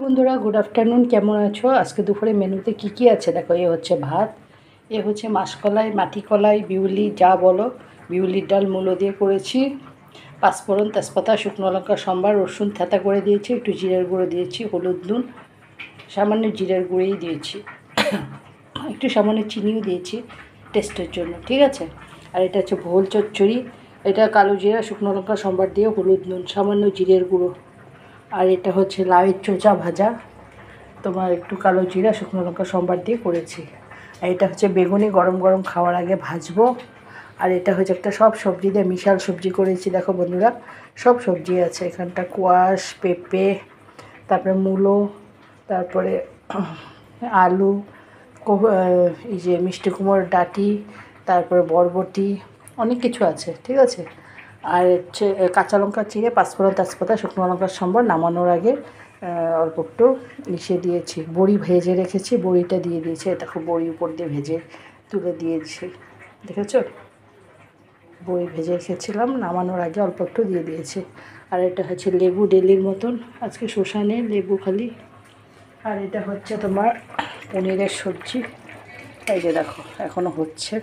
বন্ধুরা, good afternoon. কেমন আছো? আজকে দুপুরে মেনুতে কি আছে দেখো। এ হচ্ছে ভাত, এ হচ্ছে মাসকলাই, মাটি কলাই, বিউলি যা বলো, বিউলির ডাল মূলো দিয়ে করেছি, পাঁচফোড়ন, তেজপাতা, শুকনো লঙ্কা, সম্বার, রসুন থেঁতা করে দিয়েছি, একটু জিরের গুঁড়ো দিয়েছি, হলুদ, নুন, সামান্য জিরের গুঁড়োই দিয়েছি, একটু সামান্য চিনিও দিয়েছি টেস্টের জন্য, ঠিক আছে। আর এটা হচ্ছে ভোল চচ্চড়ি, এটা কালো জিরা, শুকনো লঙ্কা, সম্বার দিয়ে, হলুদ, নুন, সামান্য জিরের গুঁড়ো। আর এটা হচ্ছে লাউয়ের চোচা ভাজা, তোমার একটু কালো জিরা, শুকনো লঙ্কা, সম্বার দিয়ে করেছি। আর এটা হচ্ছে বেগুনি, গরম গরম খাওয়ার আগে ভাজবো। আর এটা হচ্ছে একটা সব সবজি দিয়ে মিশাল সবজি করেছি। দেখো বন্ধুরা, সব সবজি আছে এখানটা, কোয়াশ, পেঁপে, তারপরে মূলো, তারপরে আলু, এই যে মিষ্টি কুমড়োর ডাঁটি, তারপরে বরবটি, অনেক কিছু আছে, ঠিক আছে। আর হচ্ছে কাঁচা লঙ্কা চিড়ে, পাঁচফোড়ন, তেজপাতা, শুকনো লঙ্কার সম্বর, নামানোর আগে অল্প একটু মিশিয়ে দিয়েছি। বড়ি ভেজে রেখেছি, বড়িটা দিয়ে দিয়েছি। দেখো বড়ি উপর দিয়ে ভেজে তুলে দিয়েছি, দেখেছো? বড়ি ভেজে রেখেছিলাম, নামানোর আগে অল্প একটু দিয়ে দিয়েছি। আর এটা হচ্ছে লেবু, ডেলির মতন, আজকে শসা নেই, লেবু খালি। আর এটা হচ্ছে তোমার পনিরের সবজি, এই যে দেখো এখনও হচ্ছে।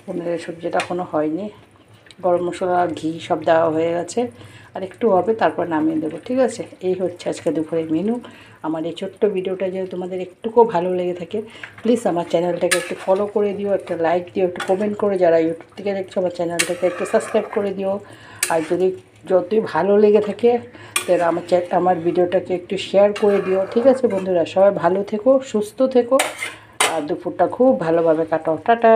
পনিরের সবজিটা এখনও হয়নি, গরম মশলা, ঘি সব দেওয়া হয়ে গেছে, আর একটু হবে, তারপর নামিয়ে দেবো, ঠিক আছে। এই হচ্ছে আজকে দুপুরের মেনু। আমার এই ছোট্ট ভিডিওটা যদি তোমাদের একটুকুও ভালো লেগে থাকে, প্লিজ আমার চ্যানেলটাকে একটু ফলো করে দিও, একটা লাইক দিও, একটু কমেন্ট করে, যারা ইউটিউব থেকে দেখছো আমার চ্যানেলটাকে একটু সাবস্ক্রাইব করে দিও। আর যদি যতই ভালো লেগে থাকে তাহলে আমার ভিডিওটাকে একটু শেয়ার করে দিও, ঠিক আছে বন্ধুরা। সবাই ভালো থেকো, সুস্থ থেকো, আর দুপুরটা খুব ভালোভাবে কাটাও। টাটা।